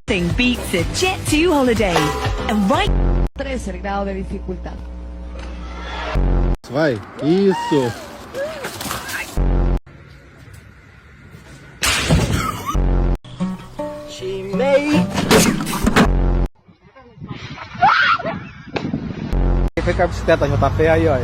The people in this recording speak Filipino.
Nothing beats a Jet2 holiday. And right 13 grado de dificultad. Vai, isso. Fica a bicicleta, JP aí, ó.